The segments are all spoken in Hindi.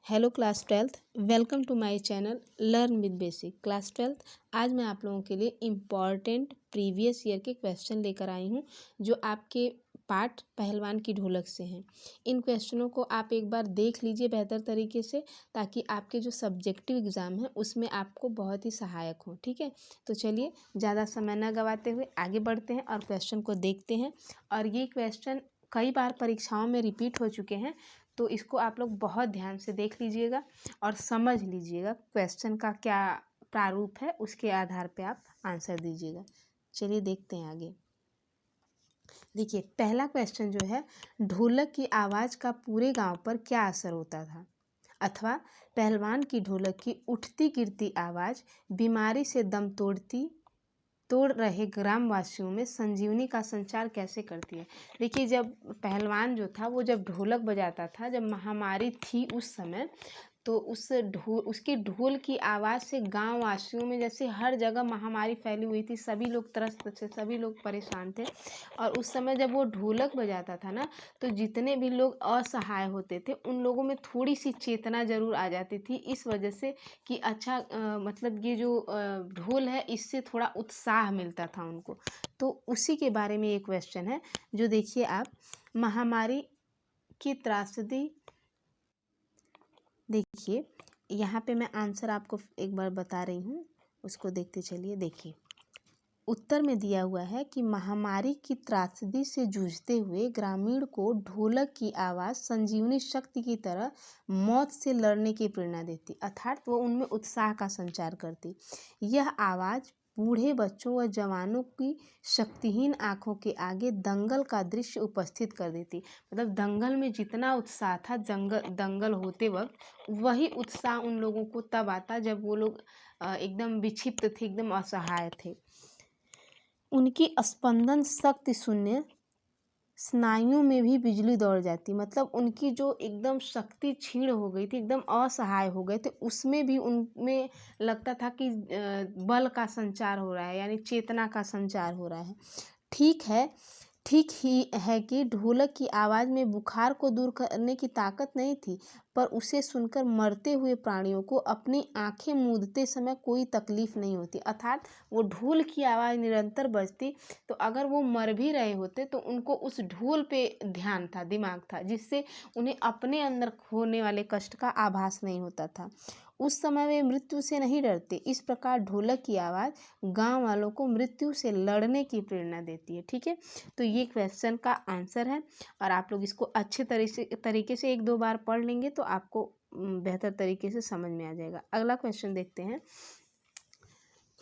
Hello class 12th। Welcome to my channel learn with basic. Class 12th, आज मैं आप लोगों के लिए इम्पॉर्टेंट प्रीवियस ईयर के क्वेश्चन लेकर आई हूँ जो आपके पार्ट पहलवान की ढोलक से हैं। इन क्वेश्चनों को आप एक बार देख लीजिए बेहतर तरीके से, ताकि आपके जो सब्जेक्टिव एग्ज़ाम है उसमें आपको बहुत ही सहायक हो। ठीक है, तो चलिए ज़्यादा समय न गवाते हुए आगे बढ़ते हैं और क्वेश्चन को देखते हैं। और ये क्वेश्चन कई बार परीक्षाओं में रिपीट हो चुके हैं, तो इसको आप लोग बहुत ध्यान से देख लीजिएगा और समझ लीजिएगा क्वेश्चन का क्या प्रारूप है, उसके आधार पे आप आंसर दीजिएगा। चलिए देखते हैं आगे। देखिए, पहला क्वेश्चन जो है, ढोलक की आवाज़ का पूरे गांव पर क्या असर होता था, अथवा पहलवान की ढोलक की उठती गिरती आवाज़ बीमारी से दम तोड़ रहे ग्रामवासियों में संजीवनी का संचार कैसे करती है। देखिए, जब पहलवान जो था वो जब ढोलक बजाता था, जब महामारी थी उस समय, तो उसकी ढोल की आवाज़ से गांव वासियों में जैसे हर जगह महामारी फैली हुई थी, सभी लोग त्रस्त थे, सभी लोग परेशान थे। और उस समय जब वो ढोलक बजाता था ना, तो जितने भी लोग असहाय होते थे उन लोगों में थोड़ी सी चेतना ज़रूर आ जाती थी, इस वजह से कि अच्छा मतलब ये जो ढोल है इससे थोड़ा उत्साह मिलता था उनको। तो उसी के बारे में एक क्वेश्चन है जो देखिए आप, महामारी की त्रासदी। देखिए, यहाँ पे मैं आंसर आपको एक बार बता रही हूँ, उसको देखते चलिए। देखिए, उत्तर में दिया हुआ है कि महामारी की त्रासदी से जूझते हुए ग्रामीण को ढोलक की आवाज़ संजीवनी शक्ति की तरह मौत से लड़ने की प्रेरणा देती, अर्थात वो उनमें उत्साह का संचार करती। यह आवाज़ बूढ़े बच्चों व जवानों की शक्तिहीन आंखों के आगे दंगल का दृश्य उपस्थित कर देती। मतलब दंगल में जितना उत्साह था दंगल होते वक्त, वही उत्साह उन लोगों को तब आता जब वो लोग एकदम विक्षिप्त थे, एकदम असहाय थे। उनकी स्पंदन शक्ति शून्य स्नायुओं में भी बिजली दौड़ जाती। मतलब उनकी जो एकदम शक्ति क्षीण हो गई थी, एकदम असहाय हो गए थे, उसमें भी उनमें लगता था कि बल का संचार हो रहा है, यानी चेतना का संचार हो रहा है। ठीक ही है कि ढोलक की आवाज़ में बुखार को दूर करने की ताकत नहीं थी, पर उसे सुनकर मरते हुए प्राणियों को अपनी आंखें मूंदते समय कोई तकलीफ नहीं होती। अर्थात वो ढोल की आवाज़ निरंतर बजती, तो अगर वो मर भी रहे होते तो उनको उस ढोल पे ध्यान था, दिमाग था, जिससे उन्हें अपने अंदर होने वाले कष्ट का आभास नहीं होता था। उस समय वे मृत्यु से नहीं डरते। इस प्रकार ढोलक की आवाज़ गांव वालों को मृत्यु से लड़ने की प्रेरणा देती है। ठीक है, तो ये क्वेश्चन का आंसर है, और आप लोग इसको अच्छे तरीके से एक दो बार पढ़ लेंगे तो आपको बेहतर तरीके से समझ में आ जाएगा। अगला क्वेश्चन देखते हैं।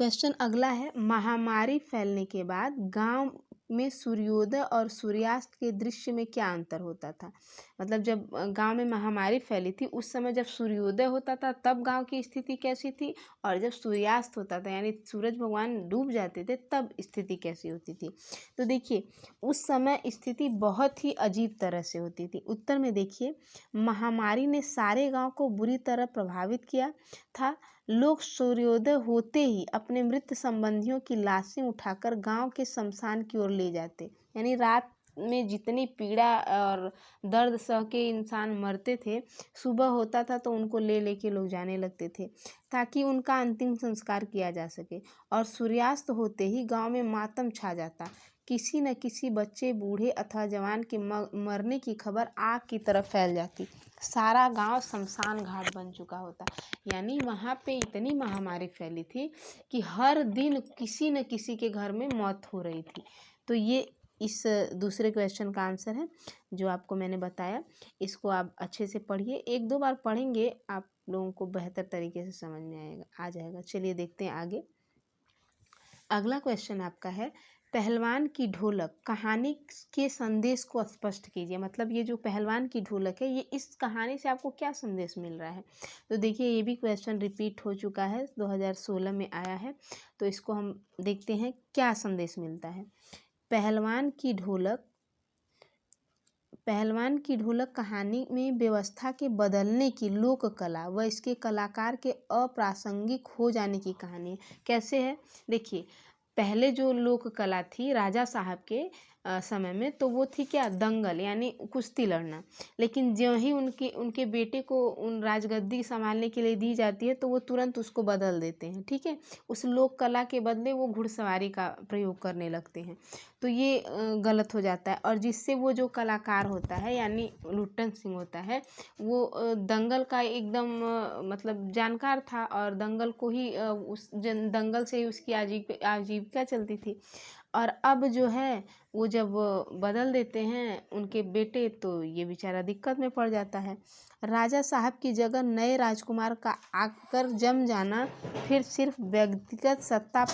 क्वेश्चन अगला है, महामारी फैलने के बाद गांव में सूर्योदय और सूर्यास्त के दृश्य में क्या अंतर होता था। मतलब जब गांव में महामारी फैली थी उस समय जब सूर्योदय होता था तब गांव की स्थिति कैसी थी, और जब सूर्यास्त होता था यानी सूरज भगवान डूब जाते थे तब स्थिति कैसी होती थी। तो देखिए, उस समय स्थिति बहुत ही अजीब तरह से होती थी। उत्तर में देखिए, महामारी ने सारे गाँव को बुरी तरह प्रभावित किया था। लोग सूर्योदय होते ही अपने मृत संबंधियों की लाशें उठाकर गांव के शमशान की ओर ले जाते। यानी रात में जितनी पीड़ा और दर्द सह के इंसान मरते थे, सुबह होता था तो उनको ले लेके लोग जाने लगते थे ताकि उनका अंतिम संस्कार किया जा सके। और सूर्यास्त होते ही गांव में मातम छा जाता। किसी न किसी बच्चे, बूढ़े अथवा जवान के मरने की खबर आग की तरह फैल जाती। सारा गांव शमशान घाट बन चुका होता। यानी वहाँ पे इतनी महामारी फैली थी कि हर दिन किसी न किसी के घर में मौत हो रही थी। तो ये इस दूसरे क्वेश्चन का आंसर है जो आपको मैंने बताया। इसको आप अच्छे से पढ़िए, एक दो बार पढ़ेंगे आप लोगों को बेहतर तरीके से समझ में आ जाएगा। चलिए देखते हैं आगे। अगला क्वेश्चन आपका है, पहलवान की ढोलक कहानी के संदेश को स्पष्ट कीजिए। मतलब ये जो पहलवान की ढोलक है, ये इस कहानी से आपको क्या संदेश मिल रहा है। तो देखिए, ये भी क्वेश्चन रिपीट हो चुका है, 2016 में आया है। तो इसको हम देखते हैं क्या संदेश मिलता है। पहलवान की ढोलक कहानी में व्यवस्था के बदलने की लोक कला व इसके कलाकार के अप्रासंगिक हो जाने की कहानी है। कैसे है, देखिए, पहले जो लोक कला थी राजा साहब के, समय में, तो वो थी क्या, दंगल यानी कुश्ती लड़ना। लेकिन जो ही उनके बेटे को उन राजगद्दी संभालने के लिए दी जाती है तो वो तुरंत उसको बदल देते हैं, ठीक है। उस लोक कला के बदले वो घुड़सवारी का प्रयोग करने लगते हैं, तो ये गलत हो जाता है। और जिससे वो जो कलाकार होता है यानी लुट्टन सिंह होता है, वो दंगल का एकदम मतलब जानकार था, और दंगल को ही दंगल से ही उसकी आजीविका चलती थी। और अब जो है वो जब बदल देते हैं उनके बेटे, तो ये बेचारा दिक्कत में पड़ जाता है। राजा साहब की जगह नए राजकुमार का आकर जम जाना फिर सिर्फ व्यक्तिगत सत्ता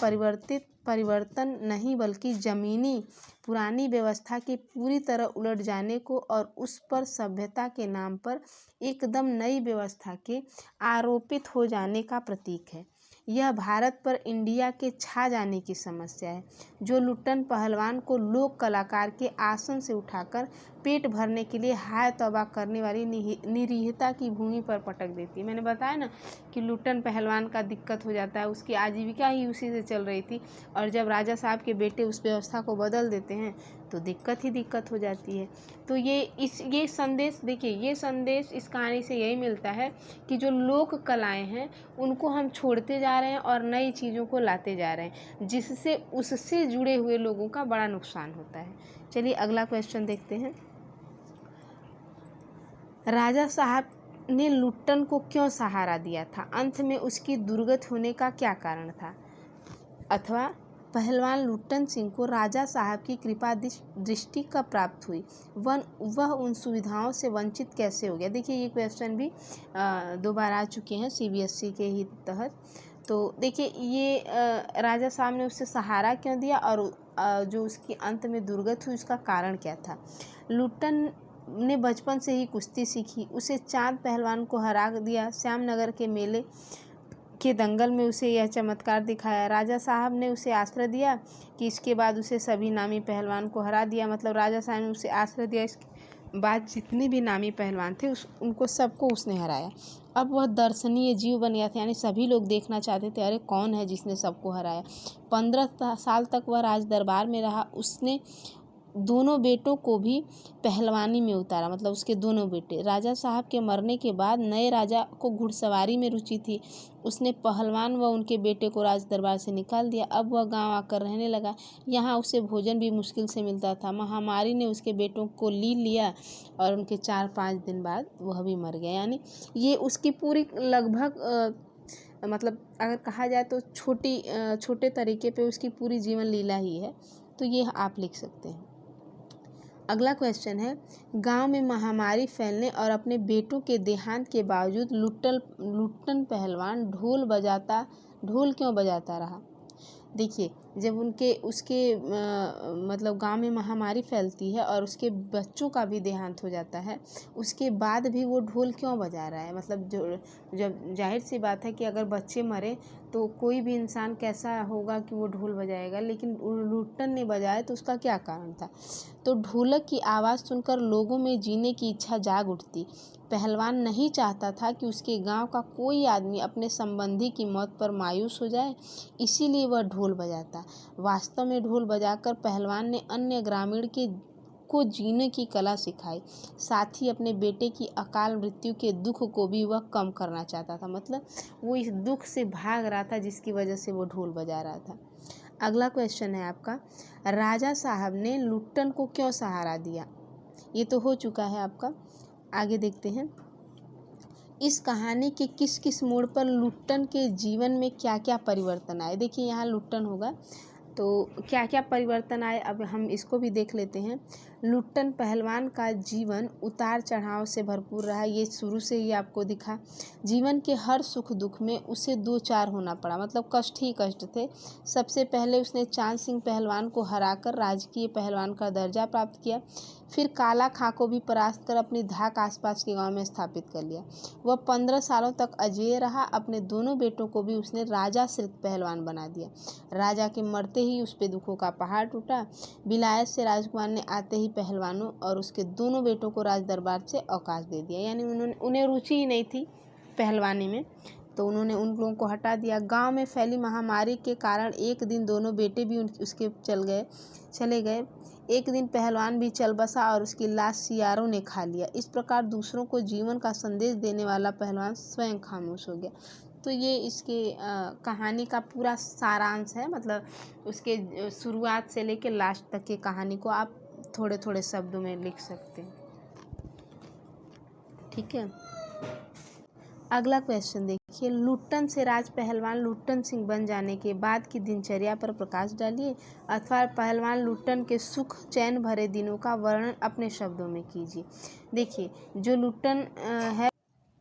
परिवर्तन नहीं, बल्कि जमीनी पुरानी व्यवस्था के पूरी तरह उलट जाने को और उस पर सभ्यता के नाम पर एकदम नई व्यवस्था के आरोपित हो जाने का प्रतीक है। यह भारत पर इंडिया के छा जाने की समस्या है, जो लुट्टन पहलवान को लोक कलाकार के आसन से उठाकर पेट भरने के लिए हाय तौबा करने वाली निरीहता की भूमि पर पटक देती है। मैंने बताया ना कि लुट्टन पहलवान का दिक्कत हो जाता है, उसकी आजीविका ही उसी से चल रही थी, और जब राजा साहब के बेटे उस व्यवस्था को बदल देते हैं तो दिक्कत ही दिक्कत हो जाती है। तो ये संदेश देखिए, ये संदेश इस कहानी से यही मिलता है कि जो लोक कलाएं हैं उनको हम छोड़ते जा रहे हैं और नई चीज़ों को लाते जा रहे हैं, जिससे उससे जुड़े हुए लोगों का बड़ा नुकसान होता है। चलिए अगला क्वेश्चन देखते हैं। राजा साहब ने लुट्टन को क्यों सहारा दिया था? अंत में उसकी दुर्गत होने का क्या कारण था? अथवा पहलवान लुट्टन सिंह को राजा साहब की कृपा दृष्टि कब प्राप्त हुई? वह उन सुविधाओं से वंचित कैसे हो गया? देखिए ये क्वेश्चन भी 2 बार आ चुके हैं CBSE के ही तहत। तो देखिए ये राजा साहब ने उसे सहारा क्यों दिया, और जो उसकी अंत में दुर्गत हुई उसका कारण क्या था? लुट्टन ने बचपन से ही कुश्ती सीखी, उसे चांद पहलवान को हरा दिया। श्यामनगर के मेले के दंगल में उसे यह चमत्कार दिखाया। राजा साहब ने उसे आश्रय दिया कि इसके बाद उसे सभी नामी पहलवान को हरा दिया। मतलब राजा साहब ने उसे आश्रय दिया, इसके बाद जितने भी नामी पहलवान थे उनको सबको उसने हराया। अब वह दर्शनीय जीव बन गया था, यानी सभी लोग देखना चाहते थे, अरे कौन है जिसने सबको हराया। 15 साल तक वह राज दरबार में रहा। उसने दोनों बेटों को भी पहलवानी में उतारा, मतलब उसके दोनों बेटे। राजा साहब के मरने के बाद नए राजा को घुड़सवारी में रुचि थी। उसने पहलवान व उनके बेटे को राज दरबार से निकाल दिया। अब वह गांव आकर रहने लगा। यहाँ उसे भोजन भी मुश्किल से मिलता था। महामारी ने उसके बेटों को लिया और उनके 4-5 दिन बाद वह भी मर गया। यानी ये उसकी पूरी लगभग मतलब अगर कहा जाए तो छोटे तरीके पे उसकी पूरी जीवन लीला ही है। तो ये आप लिख सकते हैं। अगला क्वेश्चन है, गांव में महामारी फैलने और अपने बेटों के देहांत के बावजूद लुट्टन पहलवान ढोल क्यों बजाता रहा? देखिए जब उसके मतलब गांव में महामारी फैलती है और उसके बच्चों का भी देहांत हो जाता है, उसके बाद भी वो ढोल क्यों बजा रहा है? मतलब जब जाहिर सी बात है कि अगर बच्चे मरे तो कोई भी इंसान कैसा होगा कि वो ढोल बजाएगा, लेकिन लुट्टन ने बजाया तो उसका क्या कारण था? तो ढोलक की आवाज़ सुनकर लोगों में जीने की इच्छा जाग उठती। पहलवान नहीं चाहता था कि उसके गांव का कोई आदमी अपने संबंधी की मौत पर मायूस हो जाए, इसीलिए वह ढोल बजाता। वास्तव में ढोल बजाकर पहलवान ने अन्य ग्रामीण को जीने की कला सिखाई, साथ ही अपने बेटे की अकाल मृत्यु के दुख को भी वह कम करना चाहता था। मतलब वो इस दुख से भाग रहा था जिसकी वजह से वो ढोल बजा रहा था। अगला क्वेश्चन है आपका, राजा साहब ने लुट्टन को क्यों सहारा दिया? ये तो हो चुका है आपका। आगे देखते हैं, इस कहानी के किस किस मोड़ पर लुट्टन के जीवन में क्या क्या परिवर्तन आए? देखिए यहाँ लुट्टन होगा तो क्या क्या परिवर्तन आए, अब हम इसको भी देख लेते हैं। लुट्टन पहलवान का जीवन उतार चढ़ाव से भरपूर रहा, ये शुरू से ही आपको दिखा। जीवन के हर सुख दुख में उसे 2-4 होना पड़ा, मतलब कष्ट ही कष्ट थे। सबसे पहले उसने चांद सिंह पहलवान को हराकर राजकीय पहलवान का दर्जा प्राप्त किया। फिर काला खां को भी परास्त कर अपनी धाक आसपास के गांव में स्थापित कर लिया। वह 15 सालों तक अजेय रहा। अपने दोनों बेटों को भी उसने राजाश्रित पहलवान बना दिया। राजा के मरते ही उस पे दुखों का पहाड़ टूटा। विलायत से राजकुमार ने आते ही पहलवानों और उसके दोनों बेटों को राज दरबार से अवकाश दे दिया, यानी उन्हें रुचि ही नहीं थी पहलवानी में। तो उन्होंने उन लोगों को हटा दिया। गांव में फैली महामारी के कारण एक दिन दोनों बेटे भी उसके चले गए। एक दिन पहलवान भी चल बसा और उसकी लाश सियारों ने खा लिया। इस प्रकार दूसरों को जीवन का संदेश देने वाला पहलवान स्वयं खामोश हो गया। तो ये इसके कहानी का पूरा सारांश है, मतलब उसके शुरुआत से लेकर लास्ट तक की कहानी को आप थोड़े थोड़े शब्दों में लिख सकते हैं। ठीक है, अगला क्वेश्चन देखिए। लुट्टन से राज पहलवान लुट्टन सिंह बन जाने के बाद की दिनचर्या पर प्रकाश डालिए, अथवा पहलवान लुट्टन के सुख चैन भरे दिनों का वर्णन अपने शब्दों में कीजिए। देखिए जो लुट्टन है,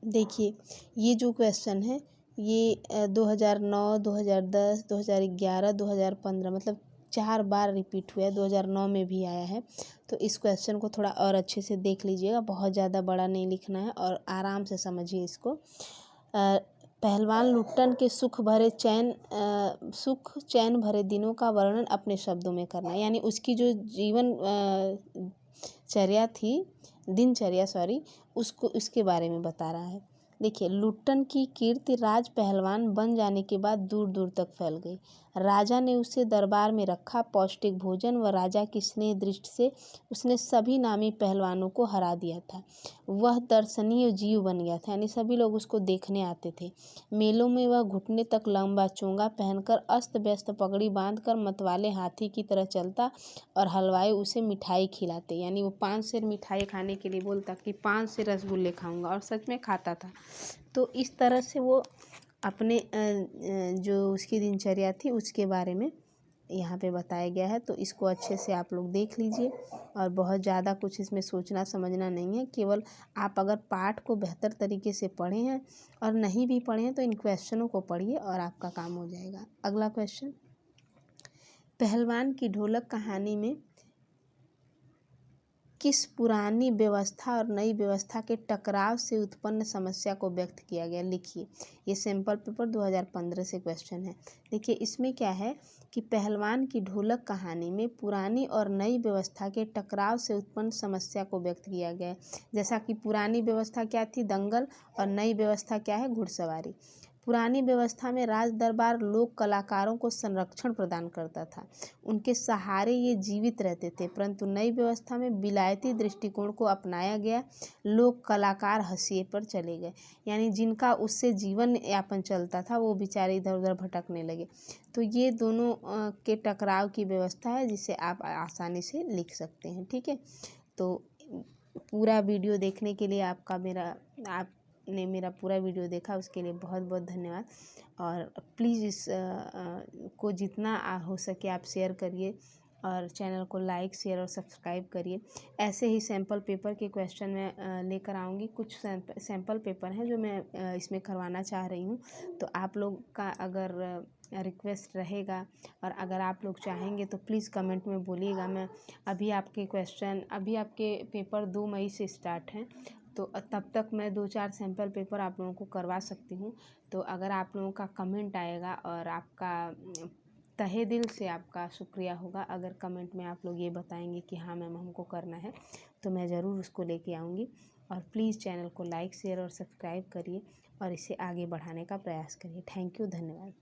देखिए ये जो क्वेश्चन है ये 2009, 2010, 2011, 2015 मतलब 4 बार रिपीट हुआ है। 2009 में भी आया है। तो इस क्वेश्चन को थोड़ा और अच्छे से देख लीजिएगा, बहुत ज़्यादा बड़ा नहीं लिखना है और आराम से समझिए इसको। पहलवान लुट्टन के सुख चैन भरे दिनों का वर्णन अपने शब्दों में करना, यानी उसकी जो दिनचर्या उसको उसके बारे में बता रहा है। देखिए लुट्टन की कीर्ति राज पहलवान बन जाने के बाद दूर दूर तक फैल गई। राजा ने उसे दरबार में रखा। पौष्टिक भोजन व राजा की स्नेह दृष्टि से उसने सभी नामी पहलवानों को हरा दिया था। वह दर्शनीय जीव बन गया था, यानी सभी लोग उसको देखने आते थे। मेलों में वह घुटने तक लंबा चोंगा पहनकर अस्त व्यस्त पगड़ी बांधकर मतवाले हाथी की तरह चलता और हलवाई उसे मिठाई खिलाते, यानी वो 5 सेर मिठाई खाने के लिए बोलता कि 5 सेर रसगुल्ले खाऊंगा, और सच में खाता था। तो इस तरह से वो अपने जो उसकी दिनचर्या थी उसके बारे में यहाँ पे बताया गया है। तो इसको अच्छे से आप लोग देख लीजिए, और बहुत ज़्यादा कुछ इसमें सोचना समझना नहीं है। केवल आप अगर पाठ को बेहतर तरीके से पढ़े हैं और नहीं भी पढ़े हैं तो इन क्वेश्चनों को पढ़िए और आपका काम हो जाएगा। अगला क्वेश्चन, पहलवान की ढोलक कहानी में किस पुरानी व्यवस्था और नई व्यवस्था के टकराव से उत्पन्न समस्या को व्यक्त किया गया, लिखिए। ये सैम्पल पेपर 2015 से क्वेश्चन है। देखिए इसमें क्या है कि पहलवान की ढोलक कहानी में पुरानी और नई व्यवस्था के टकराव से उत्पन्न समस्या को व्यक्त किया गया है। जैसा कि पुरानी व्यवस्था क्या थी, दंगल, और नई व्यवस्था क्या है, घुड़सवारी। पुरानी व्यवस्था में राज दरबार लोक कलाकारों को संरक्षण प्रदान करता था, उनके सहारे ये जीवित रहते थे। परंतु नई व्यवस्था में विलायती दृष्टिकोण को अपनाया गया, लोक कलाकार हंसिए पर चले गए, यानी जिनका उससे जीवन यापन चलता था वो बेचारे इधर उधर भटकने लगे। तो ये दोनों के टकराव की व्यवस्था है जिसे आप आसानी से लिख सकते हैं। ठीक है, तो पूरा वीडियो देखने के लिए आपने मेरा पूरा वीडियो देखा उसके लिए बहुत बहुत धन्यवाद। और प्लीज़ इस को जितना हो सके आप शेयर करिए और चैनल को लाइक, शेयर और सब्सक्राइब करिए। ऐसे ही सैम्पल पेपर के क्वेश्चन मैं लेकर आऊँगी। कुछ सैम्पल पेपर हैं जो मैं इसमें करवाना चाह रही हूँ। तो आप लोग का अगर रिक्वेस्ट रहेगा और अगर आप लोग चाहेंगे तो प्लीज़ कमेंट में बोलिएगा। मैं अभी आपके पेपर 2 मई से स्टार्ट हैं, तो तब तक मैं 2-4 सैम्पल पेपर आप लोगों को करवा सकती हूँ। तो अगर आप लोगों का कमेंट आएगा, और आपका तहे दिल से आपका शुक्रिया होगा अगर कमेंट में आप लोग ये बताएंगे कि हाँ मैम हमको करना है, तो मैं ज़रूर उसको लेके आऊँगी। और प्लीज़ चैनल को लाइक, शेयर और सब्सक्राइब करिए और इसे आगे बढ़ाने का प्रयास करिए। थैंक यू, धन्यवाद।